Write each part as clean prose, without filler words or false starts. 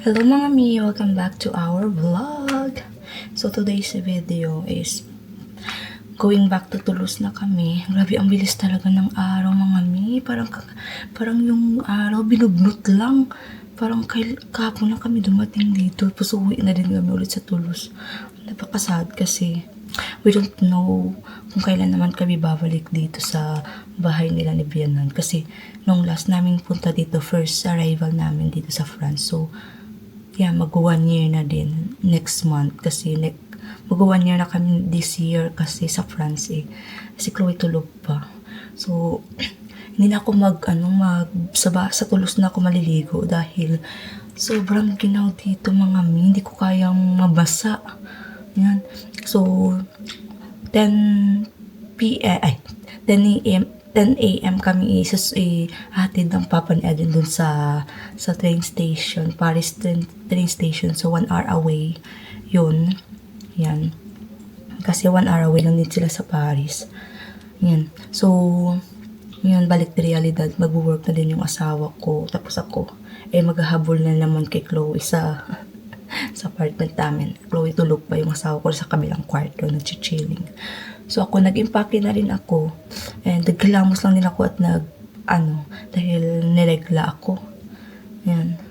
Hello mga mi! Welcome back to our vlog! So today's video is going back to Toulouse na kami. Grabe, ang bilis talaga ng araw mga mi. Parang yung araw binugnot lang. Parang kahapon na kami dumating dito. Tapos uwi na din kami ulit sa Toulouse. Napakasad kasi we don't know kung kailan naman kami babalik dito sa bahay nila ni Bianan. Kasi nung last namin punta dito, first arrival namin dito sa France. So, yeah, mag 1 year na din next month. Kasi mag 1 year na kami this year kasi sa France eh. Si Chloe tulog pa. So, hindi na ako sa Toulouse na ako maliligo dahil sobrang ginaw dito mga mi. Hindi ko kayang mabasa. Yan. So, 10 a.m. kami hatid ng Papa ni Adrian dun sa train station, Paris train station. So, 1 hour away yun. Yan. Kasi 1 hour away lang din sila sa Paris. Yan. So, yun, balik na realidad. Mag-work na din yung asawa ko. Tapos ako, maghahabol na naman kay Chloe sa apartment namin. Chloe tulog pa, yung asawa ko sa kabilang kwarto, nag-chilling. So ako, nag-impake na rin ako. And naghilamos lang din ako at dahil niregla ako. Yan.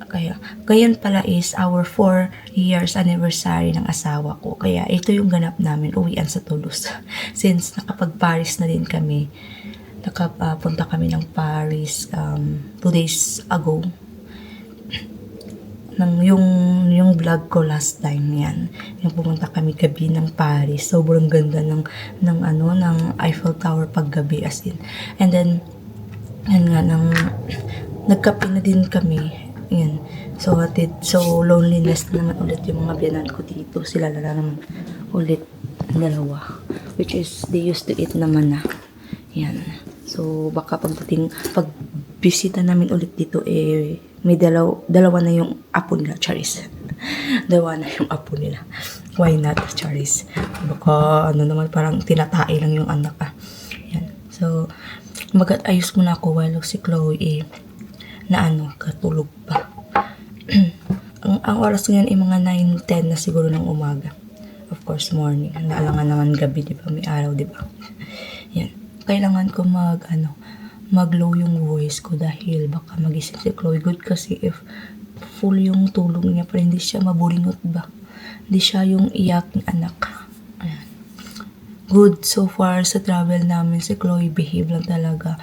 Kaya, ngayon pala is our 4 years anniversary ng asawa ko. Kaya ito yung ganap namin, uwian sa Toulouse. Since nakapag-Paris na din kami, nakapunta kami ng Paris 2 days ago. Yung vlog ko last time yan. Yung pumunta kami gabi ng Paris. Sobrang ganda ng Eiffel Tower paggabi as in. And then, nagkape na din kami. Yan. So loneliness na naman ulit yung mga biyanan ko dito. Sila na naman ulit dalawa. Which is, they used to eat naman na. Yan. So, baka pag bisita namin ulit dito, may dalawa na yung apo nila, Charis. Dalawa na yung apo nila. Why not, Charis? Baka, naman, parang tinatay lang yung anak, Yan. So, ayos muna ako while si Chloe, katulog pa. ang oras ngayon ay mga 9:10 na siguro ng umaga. Of course, morning. Naalangan naman gabi, di ba? May araw, di ba? Yan. Kailangan ko mag-low yung voice ko dahil baka magising si Chloe. Good kasi if full yung tulog niya pero hindi siya maburingot ba. Hindi siya yung iyaking anak. Ayan. Good so far sa travel namin. Si Chloe behave lang talaga.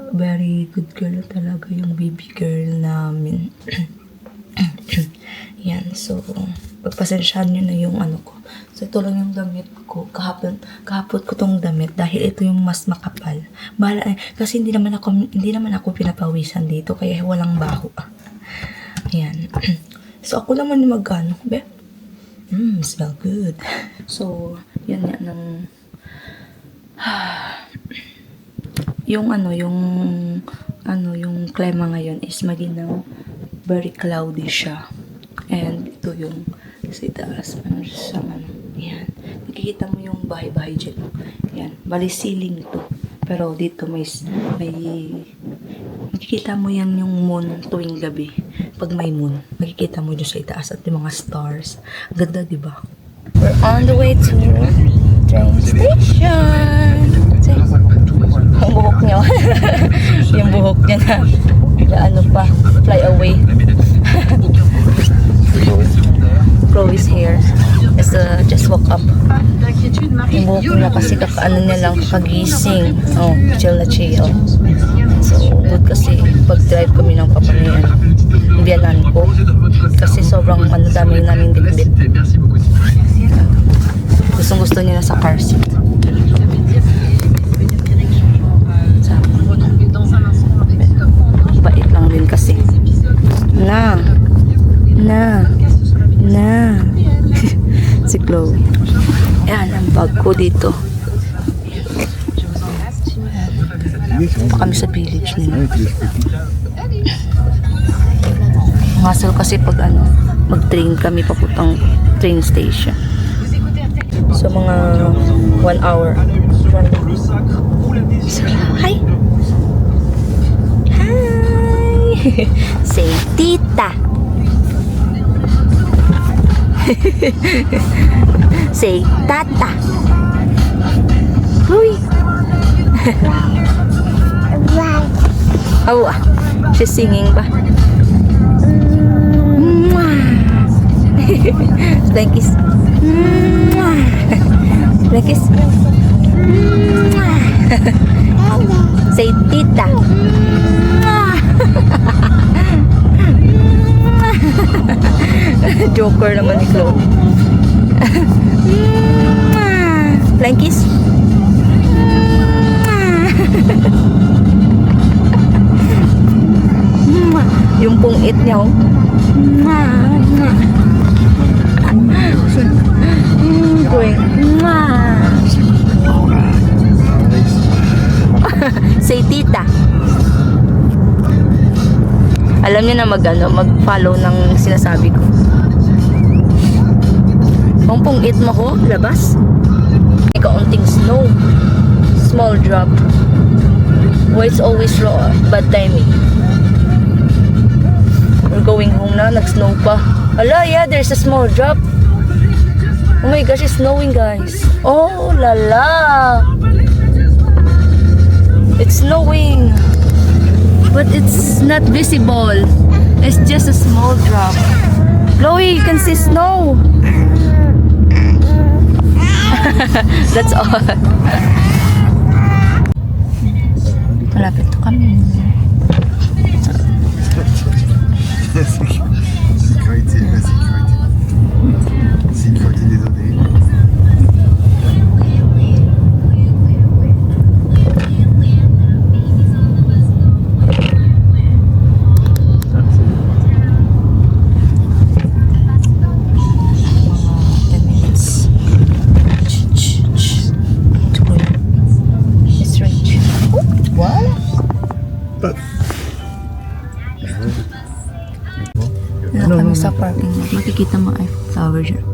Very good girl talaga yung baby girl namin. Yan. So, pagpasensyahan nyo na yung ko. So, ito lang yung damit ko. Kahapon ko tong damit dahil ito yung mas makapal. Kasi hindi naman ako pinapawisan dito kaya walang baho. Ayan. So, ako naman be? Smell good. So, yun yan yung klima ngayon is maging very cloudy siya. And ito yung sa itaas, yan. Nakikita mo yung bahay-bahay dyan. Yan. Bali ceiling to. Pero dito may makikita mo yan yung moon tuwing gabi. Pag may moon, makikita mo dyan sa itaas at yung mga stars. Ganda, diba? We're on the way to train station. Ang buhok niya. Yung buhok niya na fly away. Chloe's hair is just woke up. Yung buhok niya kasi niya lang kagising. Oh, chill na chill. So, good kasi pag-drive kami ng papanayan. Biyanan ko. Kasi sobrang dami namin bitbit. Gusto niya na sa car seat. Bait lang din kasi. Na. Si Chloe. Ayan, ang bag ko dito. Kami sa village nila. Hassle kasi pag mag-train kami papuntang train station. So, mga 1 hour. So, hi! Hi! Say, tita! Say, tata. Chloe. Oh, she's singing ba? Flying kiss. Flying kiss. Say, tita. Joker naman ni Chloe. Flying kiss. Yung pungit niya, oh. Going. Say, tita. Alam niya na mag-follow ng sinasabi ko. Kung pungit mo ko, labas. May kaunting snow. Small drop. Why it's always bad timing. We're going home na, nag-snow pa. Ala, yeah, there's a small drop. Oh my gosh, it's snowing, guys. Oh, lala. It's snowing. But it's not visible. It's just a small drop. Chloe, you can see snow. That's all. Malapit to kami. Sécurité, la sécurité. Sécurité des données. Kami sa parking lot. Makikita mo Eiffel Tower dyan.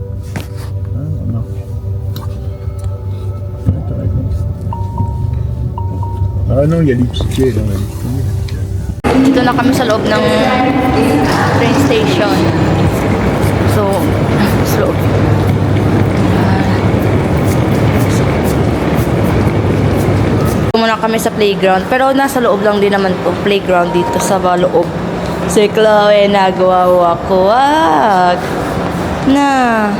Ah non, il y a les tickets là, on a les tickets. Dito na kami sa loob ng train station. So, slow. Muna kami sa playground. Pero nasa loob lang din naman to. Playground dito sa loob. Si Chloe, nagwawak-wak na.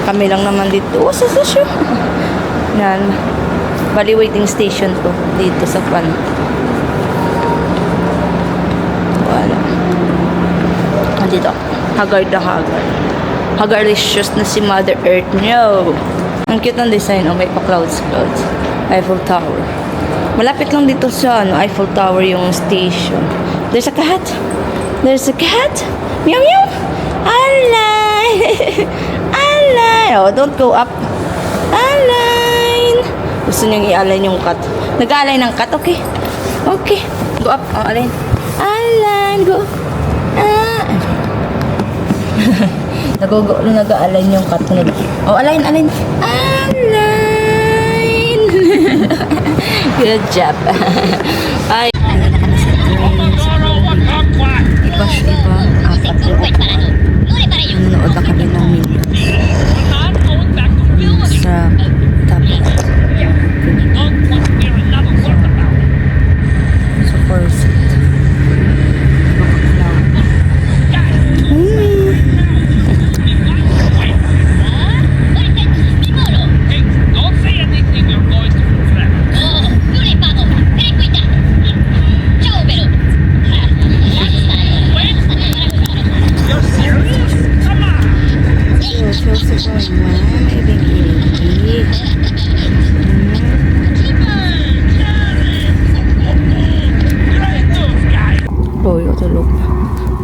Kami lang naman dito. Oh, sa station. Yan. Bali waiting station to. Dito sa pan. Wala. Dito. Haggard na haggard. Haggardicious na si Mother Earth. No. Ang cute ng design. Oh, may pa-clouds. Eiffel Tower. Malapit lang dito sa Eiffel Tower yung station. There's a cat. There's a cat. Meow meow. Align. Align. Oh, don't go up. Align. Gusto niyang i-align yung cat. Nag-align ng cat. Okay. Okay. Go up. Oh, align. Align. Go. Nag-align yung cat. Oh, align. Align. Align. Good job. Ay. Iba, apat na upuan. Nanonood na kami ng Minions. Sa tablet. Sa first seat.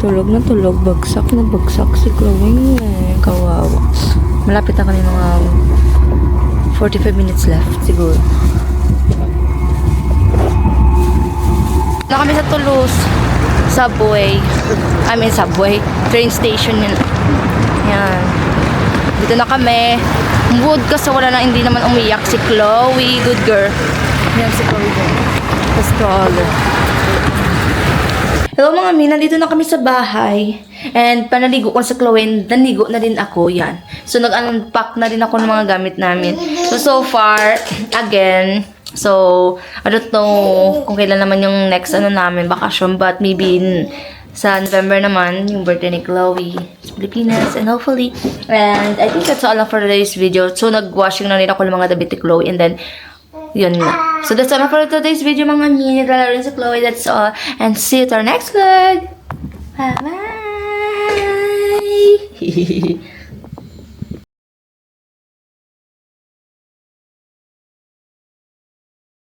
Tulog na tulog, bagsak na bagsak si Chloe. Kawawa. Malapit na kami, mga 45 minutes left siguro. Na kami sa Toulouse subway. Subway. Train station yun. Yan. Dito na kami. Mood kasi wala na, hindi naman umiyak si Chloe. Good girl. Yan si Chloe. The stroller. Hello mga mi, nandito na kami sa bahay. And panaligo ko sa Chloe, naligo na din ako, yan. So, nag-unpack na rin ako ng mga gamit namin. So far, again, so, I don't know kung kailan naman yung next namin, bakasyon, but maybe sa November naman, yung birthday ni Chloe sa Pilipinas, and hopefully, and I think that's all for today's video. So, nag-washing na rin ako ng mga damit ni Chloe, and then, yun na. So, that's all for today's video, mga mini. Naglalaro rin sa Chloe, that's all. And see you to our next vlog. Bye-bye!